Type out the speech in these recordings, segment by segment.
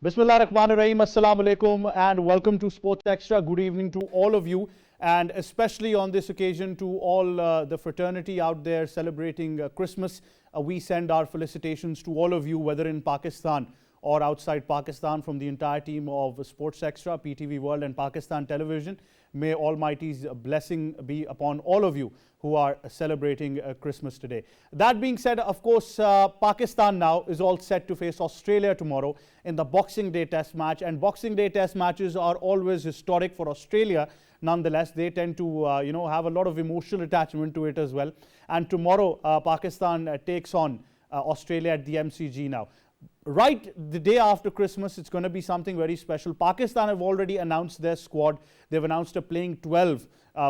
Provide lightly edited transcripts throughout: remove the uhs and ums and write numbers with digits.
Bismillah Rahman Rahim, Assalamu alaikum, and welcome to Sports Extra. Good evening to all of you, and especially on this occasion to all the fraternity out there celebrating Christmas. We send our felicitations to all of you, whether in Pakistan or outside Pakistan, from the entire team of Sports Extra, PTV World, and Pakistan Television. May Almighty's blessing be upon all of you who are celebrating Christmas today. That being said, of course, Pakistan now is all set to face Australia tomorrow in the Boxing Day Test match. And Boxing Day Test matches are always historic for Australia. Nonetheless, they tend to have a lot of emotional attachment to it as well. And tomorrow, Pakistan takes on Australia at the MCG now. Right the day after Christmas, it's going to be something very special. Pakistan have already announced their squad. They've announced a playing 12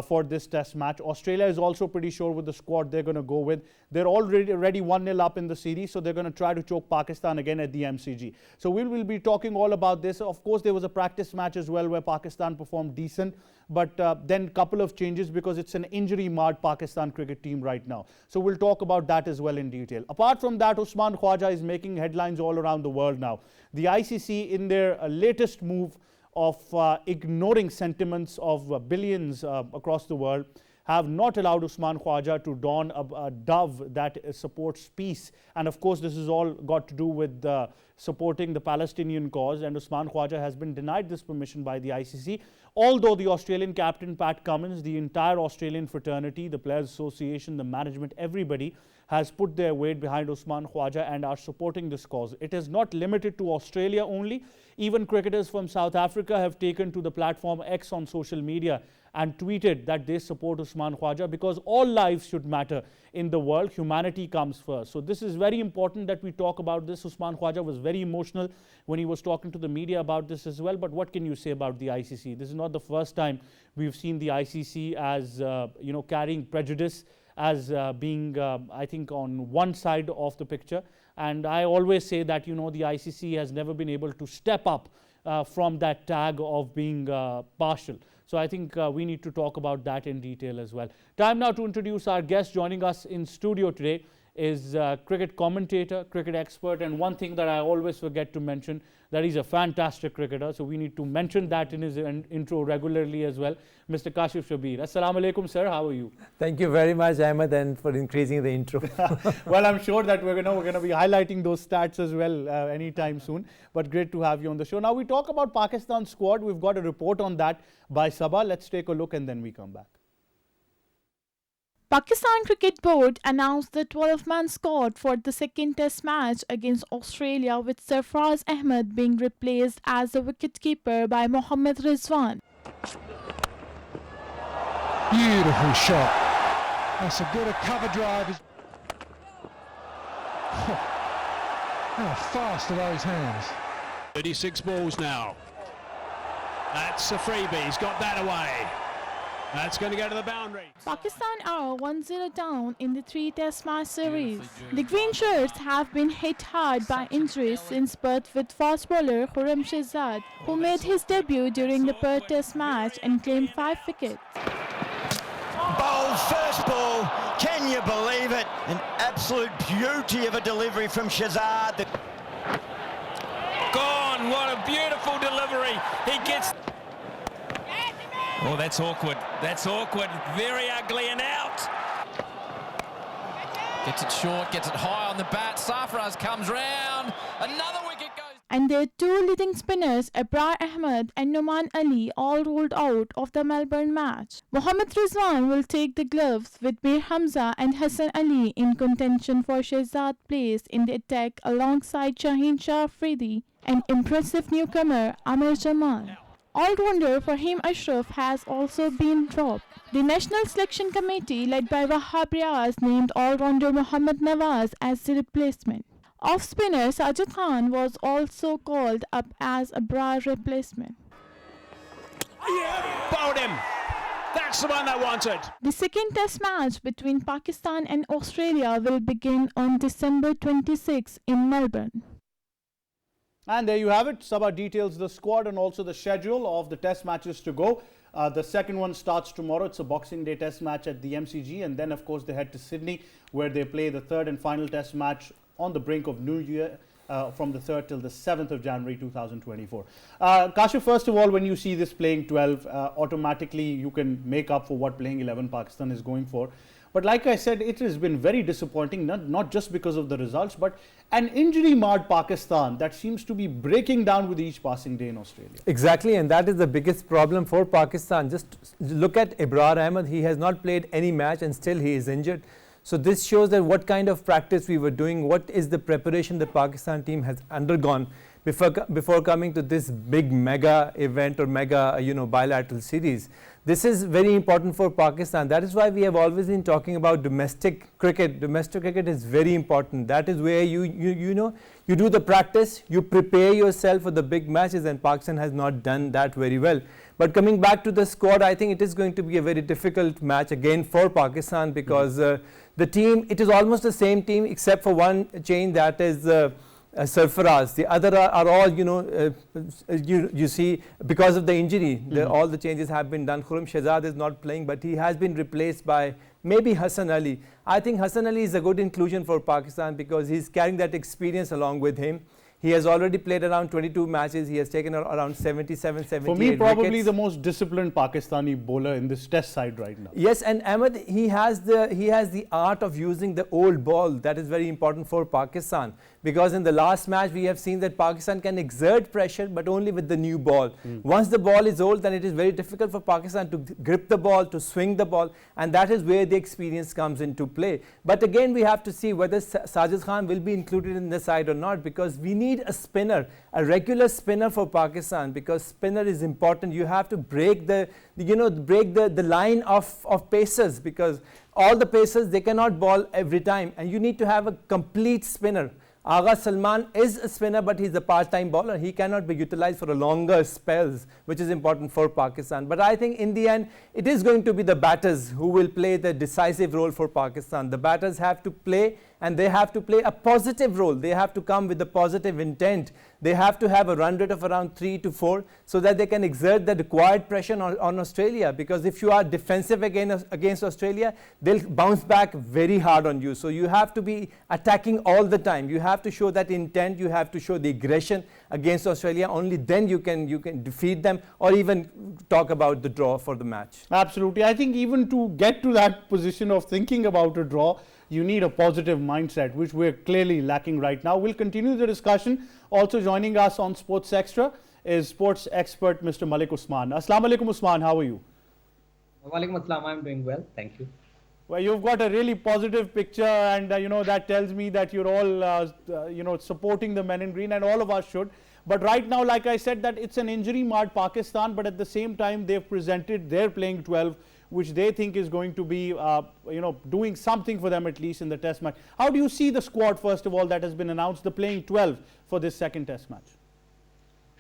for this test match. Australia is also pretty sure with the squad they're going to go with. They're already 1-0 up in the series, so they're going to try to choke Pakistan again at the MCG. So we will be talking all about this. Of course, there was a practice match as well where Pakistan performed decent, but then a couple of changes because it's an injury-marred Pakistan cricket team right now. So we'll talk about that as well in detail. Apart from that, Usman Khawaja is making headlines all around the world now. The ICC, in their latest move of ignoring sentiments of billions across the world, have not allowed Usman Khawaja to don a dove that supports peace. And of course, this has all got to do with supporting the Palestinian cause. And Usman Khawaja has been denied this permission by the ICC. Although the Australian captain, Pat Cummins, the entire Australian fraternity, the Players Association, the management, everybody has put their weight behind Usman Khawaja and are supporting this cause. It is not limited to Australia only. Even cricketers from South Africa have taken to the platform X on social media and tweeted that they support Usman Khawaja because all lives should matter in the world. Humanity comes first. So this is very important that we talk about this. Usman Khawaja was very emotional when he was talking to the media about this as well. But what can you say about the ICC? This is not the first time we've seen the ICC as carrying prejudice, as being, I think, on one side of the picture. And I always say that, the ICC has never been able to step up from that tag of being partial. So I think we need to talk about that in detail as well. Time now to introduce our guest. Joining us in studio today is cricket commentator, cricket expert, and one thing that I always forget to mention, that he's a fantastic cricketer. So we need to mention that in his intro regularly as well. Mr. Kashif Shabir. Assalamu alaikum, sir. How are you? Thank you very much, Ahmed, and for increasing the intro. Well, I'm sure that we're going to be highlighting those stats as well anytime soon. But great to have you on the show. Now we talk about Pakistan squad. We've got a report on that by Sabah. Let's take a look and then we come back. Pakistan Cricket Board announced the 12-man squad for the second test match against Australia, with Sarfraz Ahmed being replaced as the wicketkeeper by Mohammad Rizwan. Beautiful shot. That's a good cover drive. How fast are those hands? 36 balls now. That's a freebie. He's got that away. That's going to go to the boundary. Pakistan are 1-0 down in the three-test match series. The green shirts have been hit hard by injuries since birth, with fast bowler Khurram Shehzad, who made his debut during the Perth test match and claimed 5 wickets. Bold first ball, can you believe it? An absolute beauty of a delivery from Shehzad. Gone, what a beautiful delivery. He gets... Oh, that's awkward. That's awkward. Very ugly and out. Gets it short, gets it high on the bat. Sarfraz comes round. Another wicket goes. And their two leading spinners, Abrar Ahmed and Noman Ali, all ruled out of the Melbourne match. Mohammad Rizwan will take the gloves, with Mir Hamza and Hassan Ali in contention for Shehzad's place in the attack alongside Shaheen Shah Afridi and impressive newcomer Amir Jamal. All-rounder Fahim Ashraf has also been dropped. The National Selection Committee, led by Wahab Riaz, named all-rounder Mohammad Nawaz as the replacement. Off-spinner Sajid Khan was also called up as a Brar replacement. Yeah, bowled him. That's the one I wanted. The second test match between Pakistan and Australia will begin on December 26 in Melbourne. And there you have it. Sabah details the squad and also the schedule of the test matches to go. The second one starts tomorrow. It's a Boxing Day test match at the MCG. And then, of course, they head to Sydney, where they play the third and final test match on the brink of New Year from the 3rd till the 7th of January 2024. Kashif, first of all, when you see this playing 12, automatically you can make up for what playing 11 Pakistan is going for. But like I said, it has been very disappointing, not just because of the results, but an injury-marred Pakistan that seems to be breaking down with each passing day in Australia. Exactly, and that is the biggest problem for Pakistan. Just look at Ibrar Ahmed. He has not played any match and still he is injured. So this shows that what kind of practice we were doing, what is the preparation the Pakistan team has undergone before coming to this big mega event or mega bilateral series. This is very important for Pakistan. That is why we have always been talking about domestic cricket. Domestic cricket is very important. That is where you do the practice, you prepare yourself for the big matches, and Pakistan has not done that very well. But coming back to the squad, I think it is going to be a very difficult match again for Pakistan, because the team, it is almost the same team except for one change, that is Sarfaraz. The other are all, you see, because of the injury, all the changes have been done. Khurram Shahzad is not playing, but he has been replaced by maybe Hassan Ali. I think Hassan Ali is a good inclusion for Pakistan because he's carrying that experience along with him. He has already played around 22 matches. He has taken around 77, 78 For me, probably wickets. the most disciplined Pakistani bowler in this test side right now. Yes, and Ahmed, he has the art of using the old ball. That is very important for Pakistan, because in the last match we have seen that Pakistan can exert pressure, but only with the new ball. Once the ball is old, then it is very difficult for Pakistan to grip the ball, to swing the ball, and that is where the experience comes into play. But again, we have to see whether Sajid Khan will be included in the side or not, because we need a spinner, a regular spinner for Pakistan, because spinner is important. You have to break the line of pacers, because all the pacers, they cannot ball every time, and you need to have a complete spinner. Agha Salman is a spinner, but he's a part-time bowler. He cannot be utilized for a longer spells, which is important for Pakistan. But I think in the end, it is going to be the batters who will play the decisive role for Pakistan. The batters have to play, and they have to play a positive role. They have to come with a positive intent. They have to have a run rate of around 3 to 4 so that they can exert the required pressure on Australia. Because if you are defensive against Australia, they'll bounce back very hard on you. So you have to be attacking all the time. You have to show that intent. You have to show the aggression against Australia. Only then you can defeat them, or even talk about the draw for the match. Absolutely. I think even to get to that position of thinking about a draw, you need a positive mindset, which we're clearly lacking right now. We'll continue the discussion. Also joining us on Sports Extra is sports expert Mr. Malik Usman. Assalamu alaikum, Usman. How are you? Walaikum assalam. I'm doing well. Thank you. Well, you've got a really positive picture, and that tells me that you're all supporting the men in green, and all of us should. But right now, like I said, that it's an injury-marred Pakistan, but at the same time, they've presented their playing 12, which they think is going to be, doing something for them, at least in the test match. How do you see the squad, first of all, that has been announced, the playing 12 for this second test match?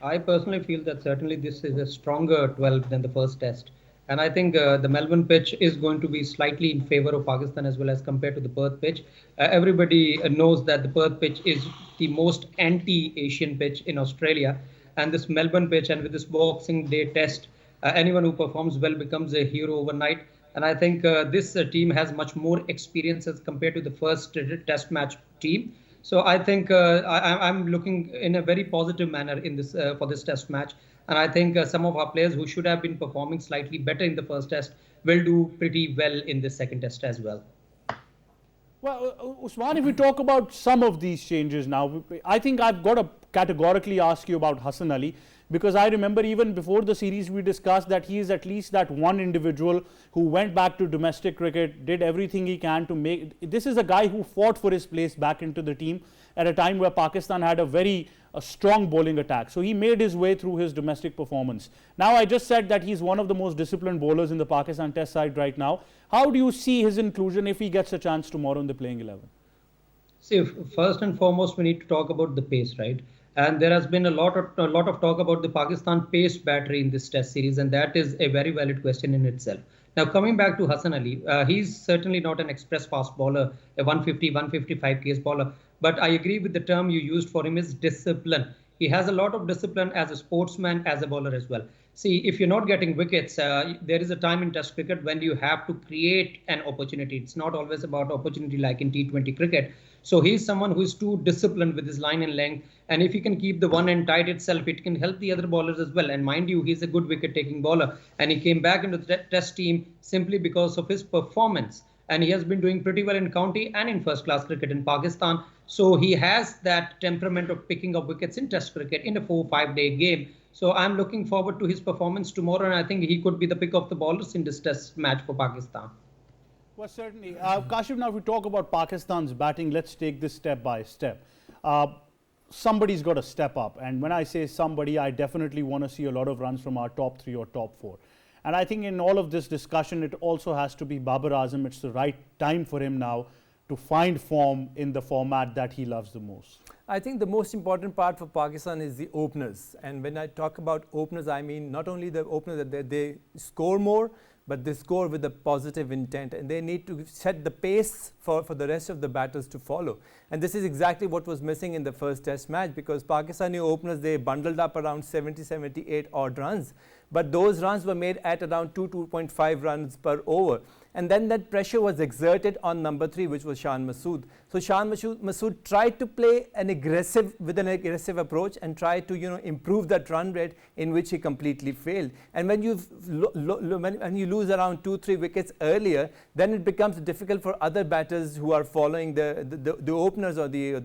I personally feel that certainly this is a stronger 12 than the first test. And I think the Melbourne pitch is going to be slightly in favor of Pakistan as well as compared to the Perth pitch. Everybody knows that the Perth pitch is the most anti-Asian pitch in Australia. And this Melbourne pitch, and with this Boxing Day test, anyone who performs well becomes a hero overnight. And I think this team has much more experience as compared to the first test match team. So I think I'm looking in a very positive manner in this for this test match. And I think some of our players who should have been performing slightly better in the first test will do pretty well in the second test as well. Well, Usman, if we talk about some of these changes now, I think I've got to categorically ask you about Hassan Ali, because I remember even before the series we discussed that he is at least that one individual who went back to domestic cricket, did everything he can to make. This is a guy who fought for his place back into the team at a time where Pakistan had a strong bowling attack. So he made his way through his domestic performance. Now, I just said that he's one of the most disciplined bowlers in the Pakistan test side right now. How do you see his inclusion if he gets a chance tomorrow in the playing 11? See, first and foremost, we need to talk about the pace, right? And there has been a lot of talk about the Pakistan pace battery in this test series, and that is a very valid question in itself. Now, coming back to Hassan Ali, he's certainly not an express fast bowler, a 150, 155 k's bowler. But I agree with the term you used for him is discipline. He has a lot of discipline as a sportsman, as a bowler as well. See, if you're not getting wickets, there is a time in Test cricket when you have to create an opportunity. It's not always about opportunity like in T20 cricket. So he's someone who is too disciplined with his line and length. And if he can keep the one end tight itself, it can help the other bowlers as well. And mind you, he's a good wicket-taking bowler. And he came back into the test team simply because of his performance. And he has been doing pretty well in county and in first-class cricket in Pakistan. So he has that temperament of picking up wickets in test cricket in a 4-5 day game. So I'm looking forward to his performance tomorrow, and I think he could be the pick of the bowlers in this test match for Pakistan. Well, certainly. Kashif, now if we talk about Pakistan's batting, let's take this step by step. Somebody's got to step up. And when I say somebody, I definitely want to see a lot of runs from our top 3 or top 4. And I think in all of this discussion, it also has to be Babar Azam. It's the right time for him now to find form in the format that he loves the most. I think the most important part for Pakistan is the openers. And when I talk about openers, I mean not only the openers that they score more, but they score with a positive intent, and they need to set the pace for the rest of the batters to follow. And this is exactly what was missing in the first test match, because Pakistani openers, they bundled up around 78 odd runs, but those runs were made at around 2.5 runs per over. And then that pressure was exerted on number 3, which was Shan Masood. So Shan Masood tried to play with an aggressive approach and tried to improve that run rate, in which he completely failed. And when you lose around 2-3 wickets earlier, then it becomes difficult for other batters who are following the openers or the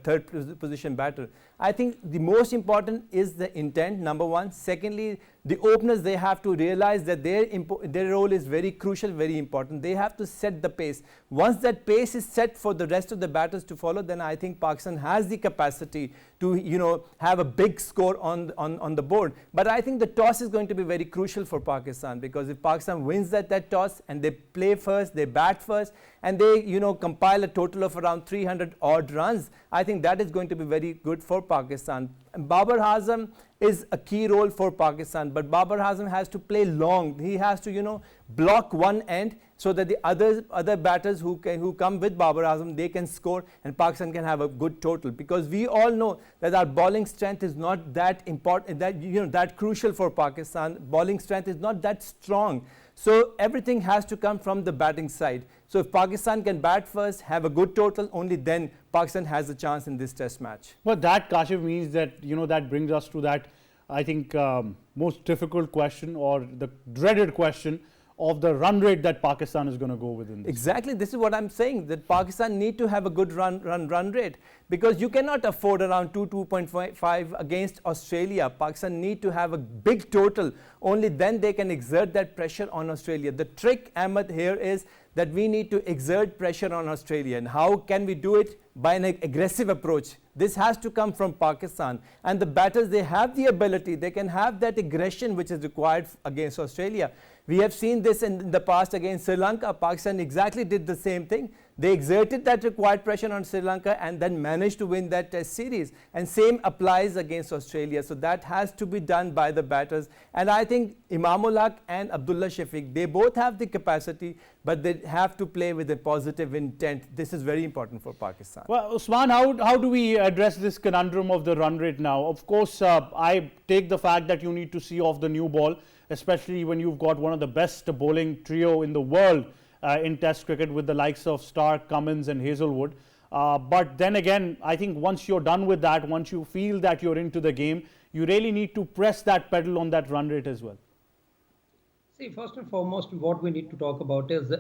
third position batter. I think the most important is the intent, number 1. Secondly, the openers, they have to realize that their role is very crucial, very important. They have to set the pace. Once that pace is set for the rest of the batters to follow, then I think Pakistan has the capacity to have a big score on the board. But I think the toss is going to be very crucial for Pakistan, because if Pakistan wins that toss and they play first, they bat first, and they compile a total of around 300 odd runs, I think that is going to be very good for Pakistan. And Babar Azam is a key role for Pakistan, but Babar Azam has to play long. He has to block one end, so that the other batters who come with Babar Azam, they can score and Pakistan can have a good total. Because we all know that our bowling strength is not that important, that crucial for Pakistan. Bowling strength is not that strong. So everything has to come from the batting side. So if Pakistan can bat first, have a good total, only then Pakistan has a chance in this test match. Well, that, Kashif, means that, that brings us to that, I think, most difficult question, or the dreaded question of the run rate that Pakistan is going to go within this. Exactly, this is what I'm saying, that Pakistan need to have a good run rate, because you cannot afford around 2.5 against Australia. Pakistan need to have a big total, only then they can exert that pressure on Australia. The trick, Ahmed, here is that we need to exert pressure on Australia. And how can we do it? By an aggressive approach. This has to come from Pakistan. And the batters, they have the ability, they can have that aggression which is required against Australia. We have seen this in the past against Sri Lanka. Pakistan exactly did the same thing. They exerted that required pressure on Sri Lanka and then managed to win that test series. And same applies against Australia. So that has to be done by the batters. And I think Imamul Haq and Abdullah Shafiq, they both have the capacity, but they have to play with a positive intent. This is very important for Pakistan. Well, Usman, how do we address this conundrum of the run rate now? Of course, I take the fact that you need to see off the new ball, especially when you've got one of the best bowling trio in the world in Test cricket, with the likes of Stark, Cummins and Hazelwood. But then again, I think once you're done with that, once you feel that you're into the game, you really need to press that pedal on that run rate as well. See, first and foremost, what we need to talk about is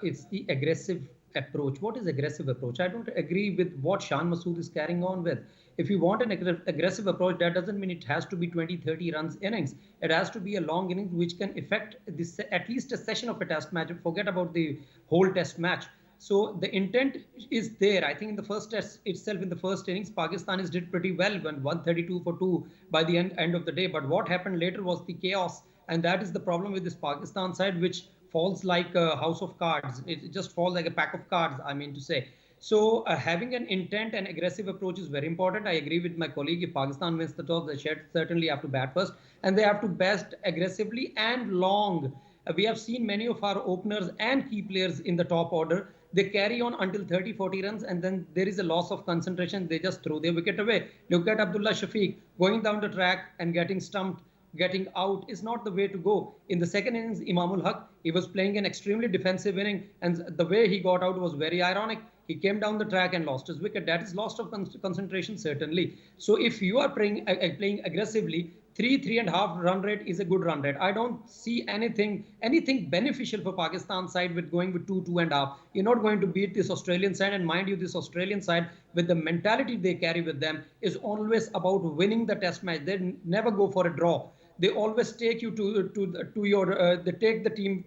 it's the aggressive approach. What is aggressive approach? I don't agree with what Shan Masood is carrying on with. If you want an aggressive approach, that doesn't mean it has to be 20-30 runs innings. It has to be a long innings which can affect this, at least a session of a test match. Forget about the whole test match. So the intent is there. I think in the first test itself, in the first innings, Pakistanis did pretty well, when 132 for 2 by the end of the day. But what happened later was the chaos. And that is the problem with this Pakistan side, which falls like a house of cards. It just falls like a pack of cards, I mean to say. So having an intent and aggressive approach is very important. I agree with my colleague. If Pakistan wins the toss, they certainly have to bat first. And they have to bat aggressively and long. We have seen many of our openers and key players in the top order. They carry on until 30-40 runs, and then there is a loss of concentration. They just throw their wicket away. Look at Abdullah Shafiq going down the track and getting stumped getting out is not the way to go. In the second innings, Imamul Haq, he was playing an extremely defensive inning, and the way he got out was very ironic. He came down the track and lost his wicket. That is loss of concentration, certainly. So if you are playing aggressively, 3.5 run rate is a good run rate. I don't see anything beneficial for Pakistan side with going with 2.5. You're not going to beat this Australian side, and mind you, this Australian side, with the mentality they carry with them, is always about winning the test match. They never go for a draw. They always take you to your they take the team,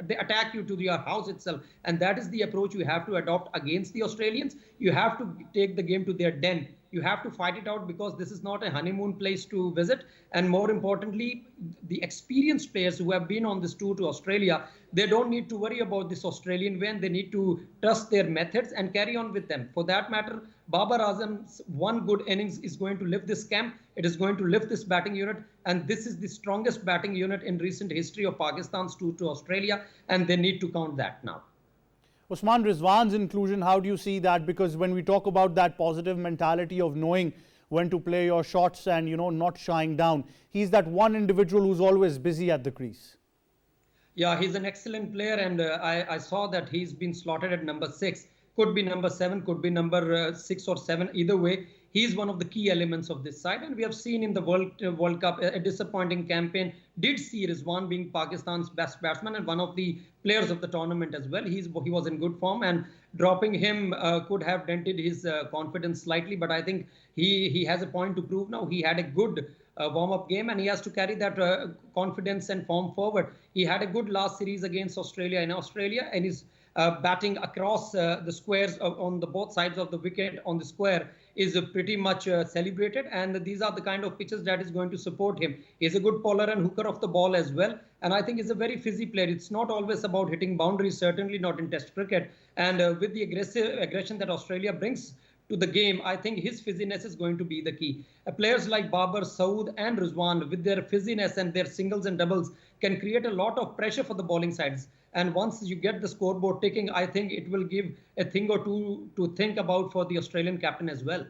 they attack you to your house itself, and that is the approach you have to adopt against the Australians. You have to take the game to their den. You have to fight it out, because this is not a honeymoon place to visit. And more importantly, the experienced players who have been on this tour to Australia, they don't need to worry about this Australian win. They need to trust their methods and carry on with them. For that matter, Babar Azam's one good innings is going to lift this camp. It is going to lift this batting unit. And this is the strongest batting unit in recent history of Pakistan's tour to Australia. And they need to count that now. Usman, Rizwan's inclusion, how do you see that? Because when we talk about that positive mentality of knowing when to play your shots and, not shying down, he's that one individual who's always busy at the crease. Yeah, he's an excellent player, and I saw that he's been slotted at number 6. Could be number 7, could be number 6 or 7. Either way, he's one of the key elements of this side. And we have seen in the World Cup a disappointing campaign. Did see Rizwan being Pakistan's best batsman and one of the players of the tournament as well. He was in good form, and dropping him could have dented his confidence slightly. But I think he has a point to prove now. He had a good warm-up game, and he has to carry that confidence and form forward. He had a good last series against Australia in Australia, and he's batting across the squares on the both sides of the wicket on the square is pretty much celebrated, and these are the kind of pitches that is going to support him. He's a good bowler and hooker of the ball as well, and I think he's a very fizzy player. It's not always about hitting boundaries, certainly not in Test cricket, and with the aggression that Australia brings to the game, I think his fizziness is going to be the key. Players like Babar, Saud and Rizwan, with their fizziness and their singles and doubles, can create a lot of pressure for the bowling sides. And once you get the scoreboard ticking, I think it will give a thing or two to think about for the Australian captain as well.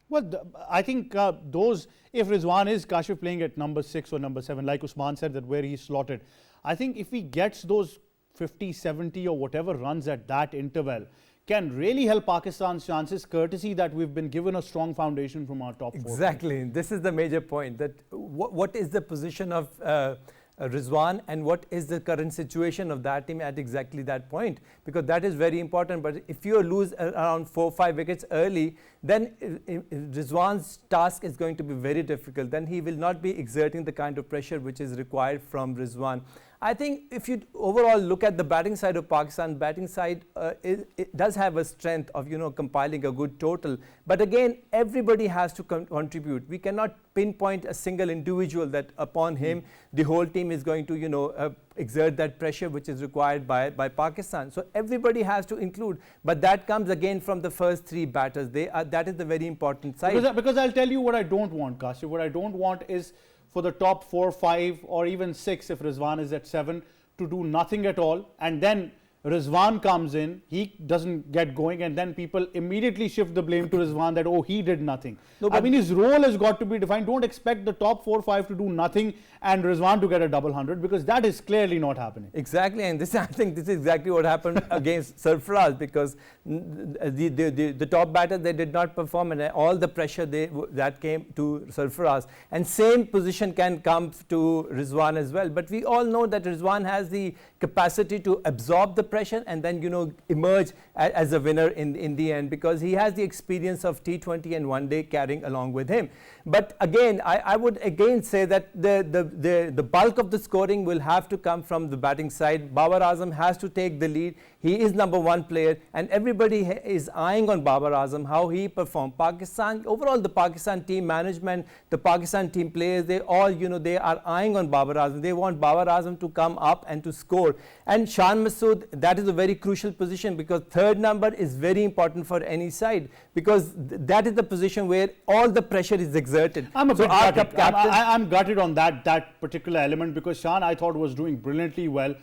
Well, I think if Rizwan is Kashif playing at number 6 or number 7, like Usman said, that where he's slotted, I think if he gets those 50, 70 or whatever runs at that interval, can really help Pakistan's chances, courtesy that we've been given a strong foundation from our top 4. Exactly. This is the major point, that what is the position of Rizwan and what is the current situation of that team at exactly that point, because that is very important. But if you lose around 4 or 5 wickets early, then Rizwan's task is going to be very difficult. Then he will not be exerting the kind of pressure which is required from Rizwan. I think if you overall look at the batting side of Pakistan, batting side it does have a strength of compiling a good total. But again, everybody has to contribute. We cannot pinpoint a single individual that upon him the whole team is going to exert that pressure which is required by Pakistan. So everybody has to include, but that comes again from the first 3 batters. That is the very important side. Because I'll tell you what I don't want, Kashif. What I don't want is for the top 4, 5 or even 6, if Rizwan is at 7, to do nothing at all, and then Rizwan comes in, he doesn't get going, and then people immediately shift the blame to Rizwan that, oh, he did nothing. No, I mean, his role has got to be defined. Don't expect the top 4, 5 to do nothing and Rizwan to get a double 100, because that is clearly not happening. Exactly, and I think this is exactly what happened against Sarfaraz, because the top batters, they did not perform, and all the pressure that came to Sarfaraz. And same position can come to Rizwan as well. But we all know that Rizwan has the capacity to absorb the pressure and then emerge as a winner in the end, because he has the experience of T20 and one day carrying along with him. But again, I would again say that the bulk of the scoring will have to come from the batting side. Babar Azam has to take the lead. He is number 1 player, and everybody is eyeing on Babar Azam, how he performed. Pakistan, overall the Pakistan team management, the Pakistan team players, they all, they are eyeing on Babar Azam. They want Babar Azam to come up and to score. And Shan Masood, that is a very crucial position, because 3rd number is very important for any side, because that is the position where all the pressure is exerted. I'm gutted on that particular element, because Shan, I thought, was doing brilliantly well.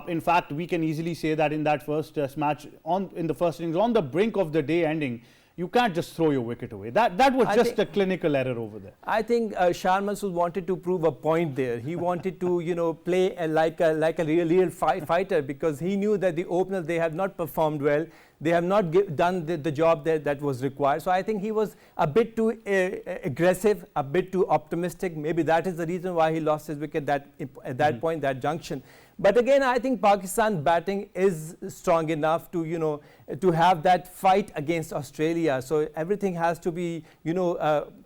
In fact, we can easily say that in that first test match, in the first innings, on the brink of the day ending, you can't just throw your wicket away. That was just a clinical error over there. I think Shan Masood wanted to prove a point there. He wanted to, you know, play like a real fighter, because he knew that the openers, they have not performed well. They have not done the job that was required. So I think he was a bit too aggressive, a bit too optimistic. Maybe that is the reason why he lost his wicket at that point, that junction. But again, I think Pakistan batting is strong enough to, you know, to have that fight against Australia. So everything has to be, you know,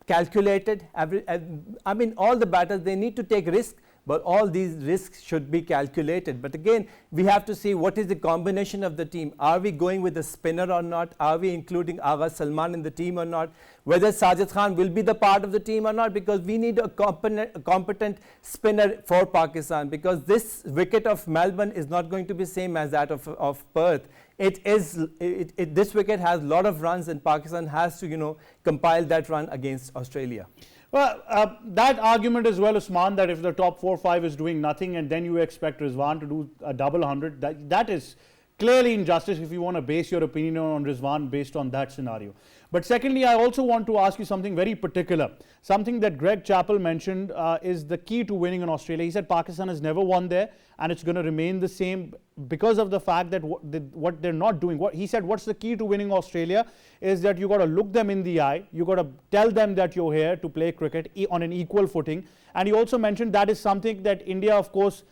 calculated. I mean, all the batters, they need to take risks, but all these risks should be calculated. But again, we have to see what is the combination of the team. Are we going with a spinner or not? Are we including Agha Salman in the team or not? Whether Sajid Khan will be the part of the team or not, because we need a competent spinner for Pakistan, because this wicket of Melbourne is not going to be same as that of Perth. This wicket has a lot of runs, and Pakistan has to, you know, compile that run against Australia. Well, that argument as well, Usman, that if the top 4-5 is doing nothing and then you expect Rizwan to do a double 100, that is clearly injustice if you want to base your opinion on Rizwan based on that scenario. But secondly, I also want to ask you something very particular. Something that Greg Chappell mentioned is the key to winning in Australia. He said Pakistan has never won there and it's going to remain the same because of the fact that what they're not doing. What he said, what's the key to winning Australia is that you got to look them in the eye. You got to tell them that you're here to play cricket on an equal footing. And he also mentioned that is something that India, of course,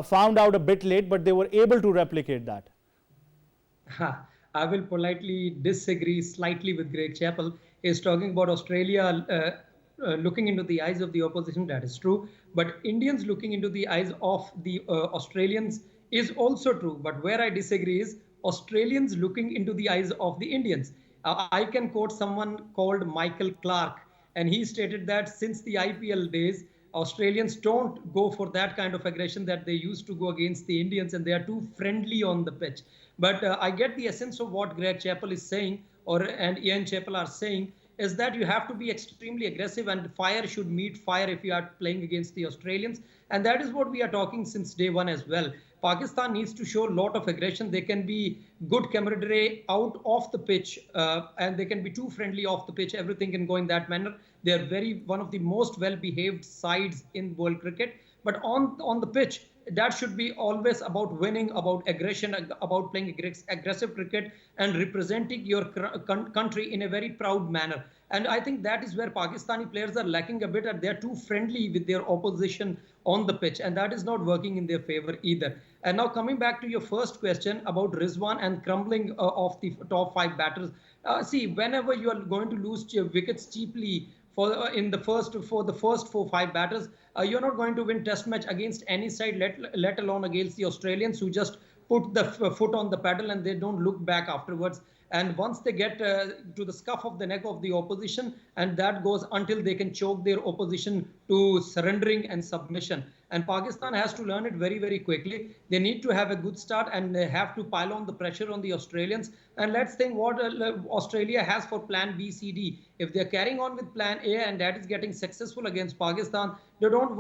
found out a bit late, but they were able to replicate that. I will politely disagree slightly with Greg Chappell. He's talking about Australia looking into the eyes of the opposition. That is true. But Indians looking into the eyes of the Australians is also true. But where I disagree is Australians looking into the eyes of the Indians. I can quote someone called Michael Clark, and he stated that since the IPL days, Australians don't go for that kind of aggression that they used to go against the Indians, and they are too friendly on the pitch. But I get the essence of what Greg Chappell is saying, and Ian Chappell are saying, is that you have to be extremely aggressive and fire should meet fire if you are playing against the Australians. And that is what we are talking since day one as well. Pakistan needs to show a lot of aggression. They can be good camaraderie out of the pitch, and they can be too friendly off the pitch. Everything can go in that manner. They are one of the most well-behaved sides in world cricket. But on the pitch, that should be always about winning, about aggression, about playing aggressive cricket and representing your country in a very proud manner. And I think that is where Pakistani players are lacking a bit, and they're too friendly with their opposition on the pitch, and that is not working in their favor either. And now coming back to your first question about Rizwan and crumbling of the top 5 batters. See, whenever you are going to lose wickets cheaply for the first 4-5 batters, you're not going to win test match against any side, let alone against the Australians, who just put the foot on the pedal and they don't look back afterwards. And once they get to the scuff of the neck of the opposition, and that goes until they can choke their opposition to surrendering and submission. And Pakistan has to learn it very, very quickly. They need to have a good start, and they have to pile on the pressure on the Australians. And let's think what Australia has for plan B, C, D. If they're carrying on with plan A and that is getting successful against Pakistan, they don't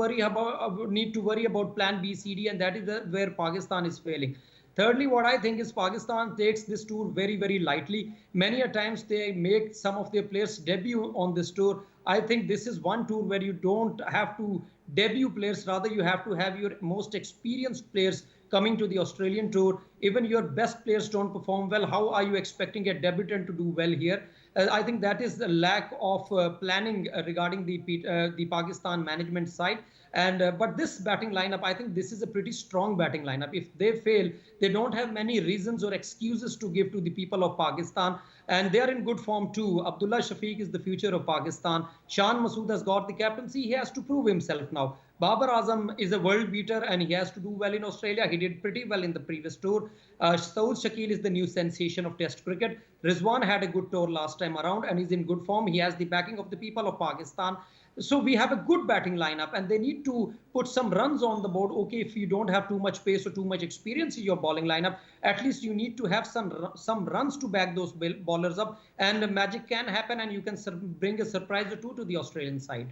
need to worry about plan B, C, D, and that is where Pakistan is failing. Thirdly, what I think is Pakistan takes this tour very, very lightly. Many a times they make some of their players debut on this tour. I think this is one tour where you don't have to debut players. Rather, you have to have your most experienced players coming to the Australian tour. Even your best players don't perform well. How are you expecting a debutant to do well here? I think that is the lack of planning regarding the Pakistan management side. But this batting lineup, I think this is a pretty strong batting lineup. If they fail, they don't have many reasons or excuses to give to the people of Pakistan. And they are in good form too. Abdullah Shafiq is the future of Pakistan. Shan Masood has got the captaincy. He has to prove himself now. Babar Azam is a world beater and he has to do well in Australia. He did pretty well in the previous tour. Saud Shakil is the new sensation of Test cricket. Rizwan had a good tour last time around and he's in good form. He has the backing of the people of Pakistan. So we have a good batting lineup and they need to put some runs on the board. Okay, if you don't have too much pace or too much experience in your bowling lineup, at least you need to have some runs to back those bowlers up, and magic can happen and you can bring a surprise or two to the Australian side.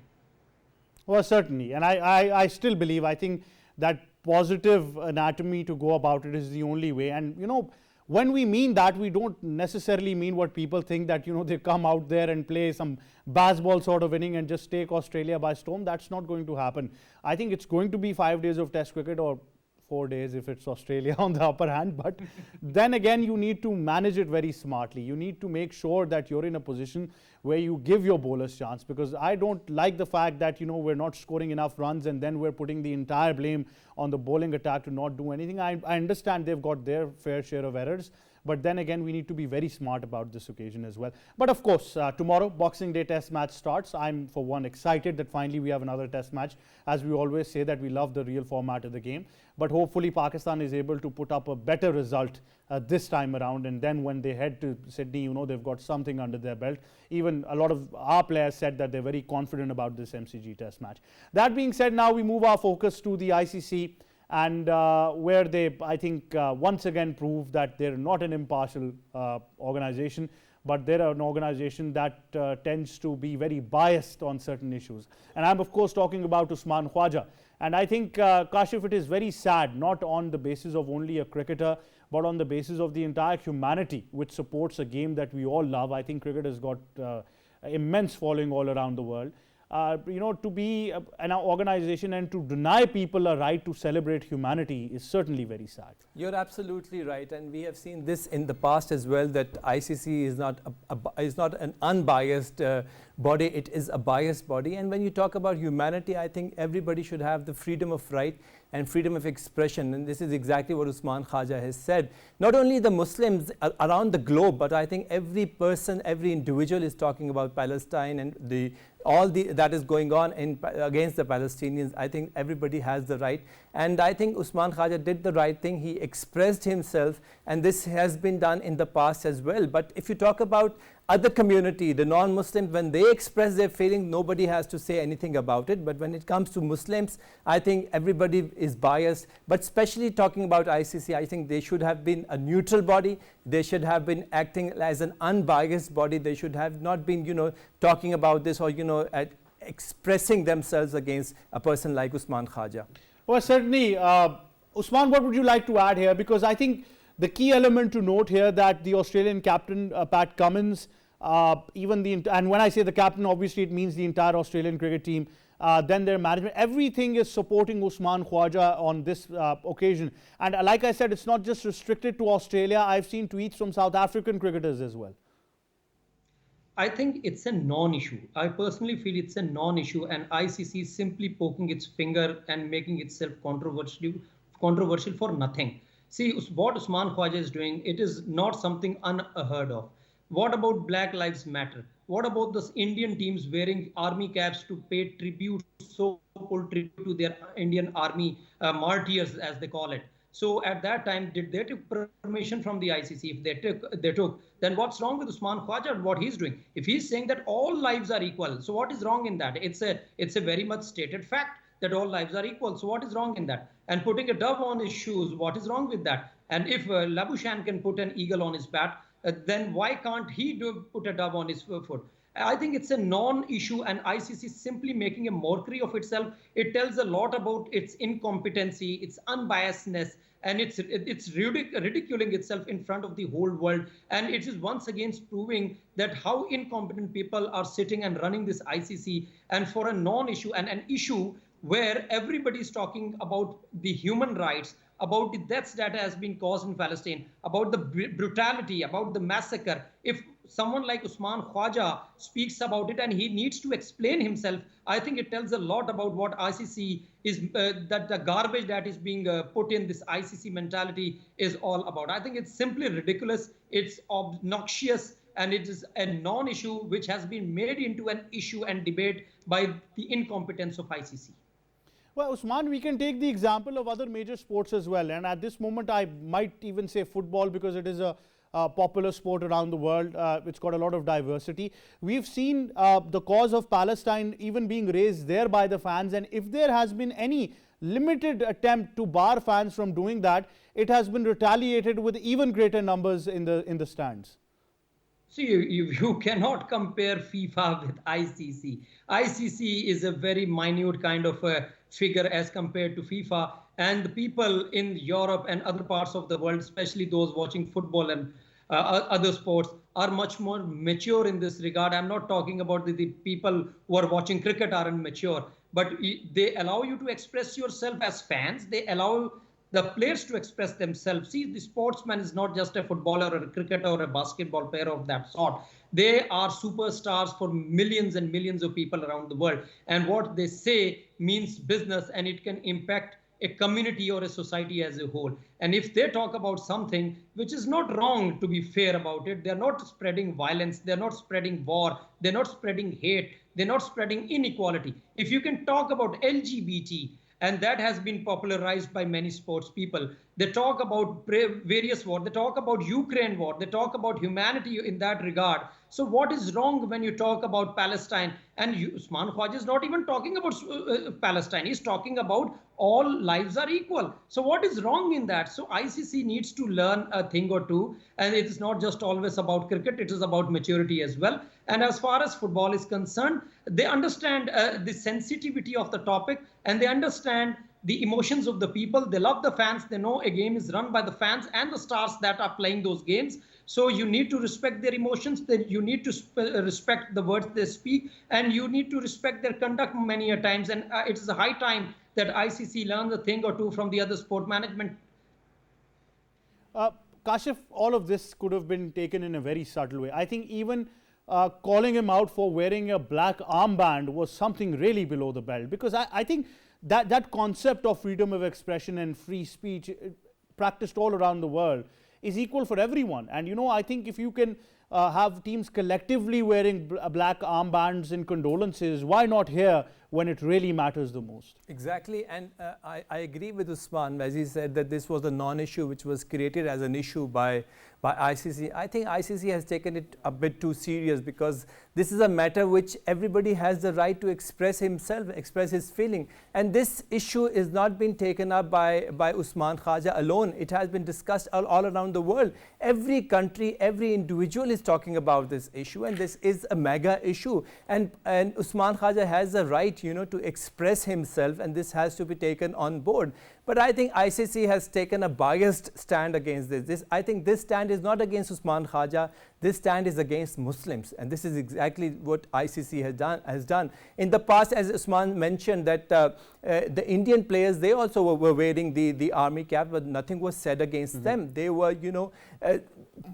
Well, certainly. And I still believe, I think that positive anatomy to go about it is the only way. And, you know, when we mean that, we don't necessarily mean what people think, that, you know, they come out there and play some baseball sort of inning and just take Australia by storm. That's not going to happen. I think it's going to be 5 days of Test cricket, or 4 days if it's Australia on the upper hand. But then again, you need to manage it very smartly. You need to make sure that you're in a position where you give your bowlers chance, because I don't like the fact that, you know, we're not scoring enough runs and then we're putting the entire blame on the bowling attack to not do anything. I understand they've got their fair share of errors, but then again, we need to be very smart about this occasion as well. But of course, tomorrow, Boxing Day Test match starts. I'm, for one, excited that finally we have another Test match. As we always say, that we love the real format of the game. But hopefully Pakistan is able to put up a better result this time around. And then when they head to Sydney, you know, they've got something under their belt. Even a lot of our players said that they're very confident about this MCG Test match. That being said, now we move our focus to the ICC, and where they, I think, once again prove that they're not an impartial organization, but they're an organization that tends to be very biased on certain issues. And I'm, of course, talking about Usman Khawaja. And I think, Kashif, it is very sad, not on the basis of only a cricketer, but on the basis of the entire humanity which supports a game that we all love. I think cricket has got immense following all around the world. You know, to be an organization and to deny people a right to celebrate humanity is certainly very sad. You're absolutely right, and we have seen this in the past as well, that ICC is not an unbiased body, it is a biased body. And when you talk about humanity, I think everybody should have the freedom of right and freedom of expression, and this is exactly what Usman Khawaja has said. Not only the Muslims around the globe, but I think every person, every individual is talking about Palestine and all that is going on against the Palestinians. I think everybody has the right, and I think Usman Khawaja did the right thing. He expressed himself, and this has been done in the past as well. But if you talk about other community, the non-Muslims, when they express their feeling, nobody has to say anything about it. But when it comes to Muslims, I think everybody is biased. But especially talking about ICC, I think they should have been a neutral body. They should have been acting as an unbiased body. They should have not been, you know, talking about this, or, you know, expressing themselves against a person like Usman Khawaja. Well, certainly, Usman, what would you like to add here? Because I think the key element to note here, that the Australian captain, Pat Cummins, and when I say the captain, obviously it means the entire Australian cricket team, then their management, everything is supporting Usman Khawaja on this occasion. And like I said, it's not just restricted to Australia. I've seen tweets from South African cricketers as well. I think it's a non-issue. I personally feel it's a non-issue, and ICC is simply poking its finger and making itself controversial for nothing. See, what Usman Khawaja is doing, it is not something unheard of. What about Black Lives Matter? What about those Indian teams wearing army caps to pay tribute, so-called tribute to their Indian army martyrs, as they call it? So at that time, did they take permission from the ICC? If they took, then what's wrong with Usman Khawaja and what he's doing? If he's saying that all lives are equal, so what is wrong in that? It's a very much stated fact that all lives are equal. So what is wrong in that? And putting a dove on his shoes, what is wrong with that? And if Labuschagne can put an eagle on his bat, then why can't he put a dove on his foot? I think it's a non-issue, and ICC is simply making a mockery of itself. It tells a lot about its incompetency, its unbiasedness, and it's ridiculing itself in front of the whole world. And it is once again proving that how incompetent people are sitting and running this ICC, and for a non-issue and an issue where everybody is talking about the human rights, about the deaths that has been caused in Palestine, about the brutality, about the massacre. If someone like Usman Khawaja speaks about it and he needs to explain himself, I think it tells a lot about what ICC is, that the garbage that is being put in this ICC mentality is all about. I think it's simply ridiculous, it's obnoxious, and it is a non-issue which has been made into an issue and debate by the incompetence of ICC. Well, Usman, we can take the example of other major sports as well. And at this moment, I might even say football, because it is a popular sport around the world. It's got a lot of diversity. We've seen the cause of Palestine even being raised there by the fans. And if there has been any limited attempt to bar fans from doing that, it has been retaliated with even greater numbers in the stands. See, you cannot compare FIFA with ICC. ICC is a very minute kind of a figure as compared to FIFA. and the people in Europe and other parts of the world, especially those watching football and other sports, are much more mature in this regard. I'm not talking about the people who are watching cricket are immature, but they allow you to express yourself as fans. They allow the players to express themselves. See, the sportsman is not just a footballer or a cricketer or a basketball player of that sort. They are superstars for millions and millions of people around the world. And what they say means business, and it can impact a community or a society as a whole. And if they talk about something which is not wrong, to be fair about it, they're not spreading violence, they're not spreading war, they're not spreading hate, they're not spreading inequality. If you can talk about LGBT, and that has been popularized by many sports people. They talk about various wars. They talk about Ukraine war. They talk about humanity in that regard. So what is wrong when you talk about Palestine? And Usman Khawaja is not even talking about Palestine. He's talking about all lives are equal. So what is wrong in that? So ICC needs to learn a thing or two. And it is not just always about cricket. It is about maturity as well. And as far as football is concerned, they understand the sensitivity of the topic, and they understand the emotions of the people. They love the fans. They know a game is run by the fans and the stars that are playing those games. So you need to respect their emotions. You need to respect the words they speak, and you need to respect their conduct many a times. And it is a high time that ICC learns a thing or two from the other sport management. Kashif, all of this could have been taken in a very subtle way. I think even calling him out for wearing a black armband was something really below the belt, because I think that concept of freedom of expression and free speech practiced all around the world is equal for everyone. And I think if you can have teams collectively wearing black armbands in condolences, why not here when it really matters the most? Exactly, and I agree with Usman as he said that this was a non-issue which was created as an issue by ICC. I think ICC has taken it a bit too serious, because this is a matter which everybody has the right to express himself, express his feeling. And this issue is not being taken up by Usman Khawaja alone. It has been discussed all around the world. Every country, every individual is talking about this issue, and this is a mega issue. And Usman Khawaja has the right, to express himself, and this has to be taken on board. But I think ICC has taken a biased stand against this. I think this stand is not against Usman Khawaja. This stand is against Muslims, and this is exactly what ICC has done. In the past, as Usman mentioned, that the Indian players, they also were wearing the army cap, but nothing was said against them. They were,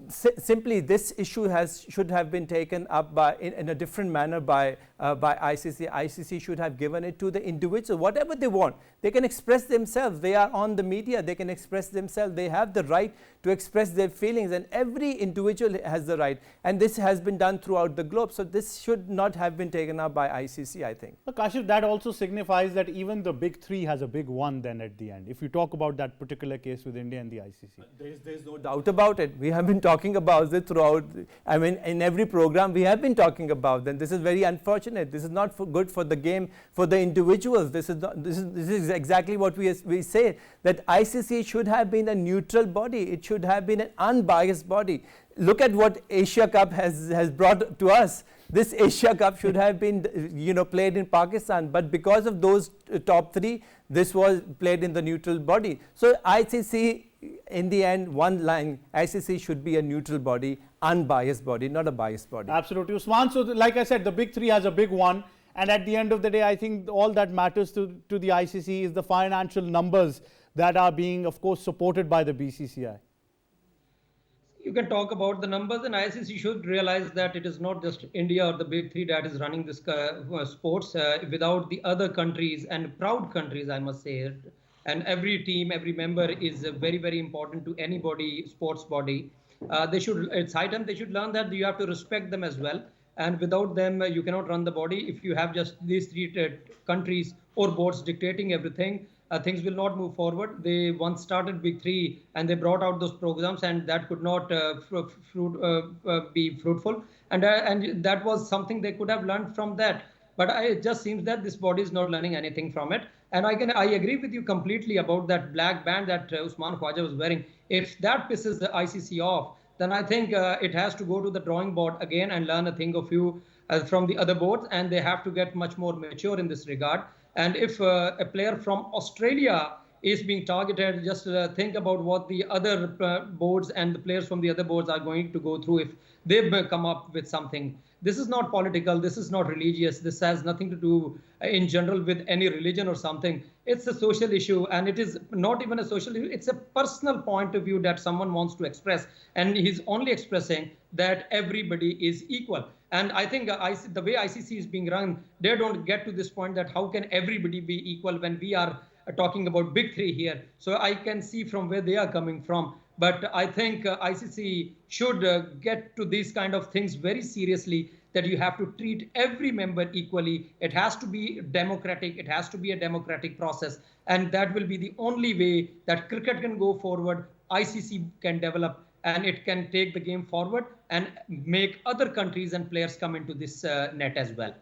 simply this issue should have been taken up in a different manner by ICC. ICC should have given it to the individual, whatever they want. They can express themselves. They are on the media. They can express themselves. They have the right to express their feelings, and every individual has the right. And this has been done throughout the globe. So this should not have been taken up by ICC, I think. But Kashif, that also signifies that even the big three has a big one then at the end, if you talk about that particular case with India and the ICC. There's no doubt about it. We have been talking about it throughout. I mean, in every program we have been talking about them. This is very unfortunate. This is not good for the game, for the individuals. This is exactly what we say, that ICC should have been a neutral body. It should have been an unbiased body. Look at what Asia Cup has brought to us. This Asia Cup should have been, played in Pakistan, but because of those top three, this was played in the neutral body. So ICC, in the end, one line, ICC should be a neutral body, unbiased body, not a biased body. Absolutely, Usman. So like I said, the big three has a big one. And at the end of the day, I think all that matters to the ICC is the financial numbers that are being, of course, supported by the BCCI. You can talk about the numbers, and ICC should realize that it is not just India or the big three that is running this sports. Without the other countries, and proud countries, I must say, and every team, every member is very, very important to anybody, sports body. It's high time they should learn that you have to respect them as well. And without them, you cannot run the body. If you have just these three countries or boards dictating everything, things will not move forward. They once started Big Three, and they brought out those programs, and that could not be fruitful. And that was something they could have learned from that. But it just seems that this body is not learning anything from it. And I agree with you completely about that black band that Usman Khawaja was wearing. If that pisses the ICC off, then I think it has to go to the drawing board again and learn a thing or few from the other boards, and they have to get much more mature in this regard. And if a player from Australia is being targeted. Just think about what the other boards and the players from the other boards are going to go through if they come up with something. This is not political. This is not religious. This has nothing to do in general with any religion or something. It's a social issue, and it is not even a social issue. It's a personal point of view that someone wants to express, and he's only expressing that everybody is equal. And I think the way ICC is being run, they don't get to this point that how can everybody be equal when we are talking about big three here. So I can see from where they are coming from. But I think ICC should get to these kind of things very seriously, that you have to treat every member equally. It has to be democratic. It has to be a democratic process. And that will be the only way that cricket can go forward, ICC can develop, and it can take the game forward and make other countries and players come into this net as well.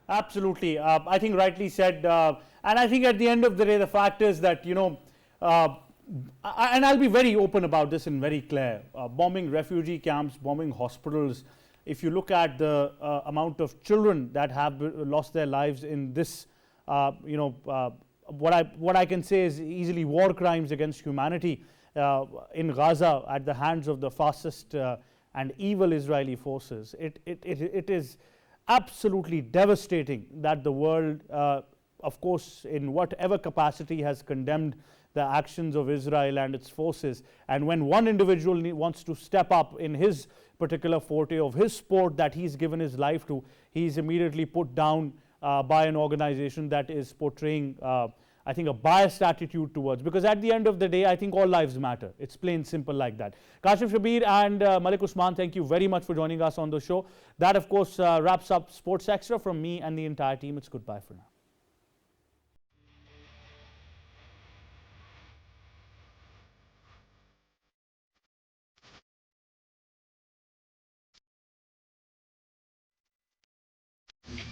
Absolutely. I think rightly said. And I think at the end of the day, the fact is that, and I'll be very open about this and very clear, bombing refugee camps, bombing hospitals. If you look at the amount of children that have lost their lives in this, what I can say is easily war crimes against humanity in Gaza at the hands of the fascist and evil Israeli forces. It is absolutely devastating that the world, of course, in whatever capacity, has condemned the actions of Israel and its forces. And when one individual wants to step up in his particular forte of his sport that he's given his life to, he's immediately put down by an organization that is portraying, I think, a biased attitude towards. Because at the end of the day, I think all lives matter. It's plain simple like that. Kashif Shabir and Malik Usman, thank you very much for joining us on the show. That, of course, wraps up Sports Extra. From me and the entire team, it's goodbye for now.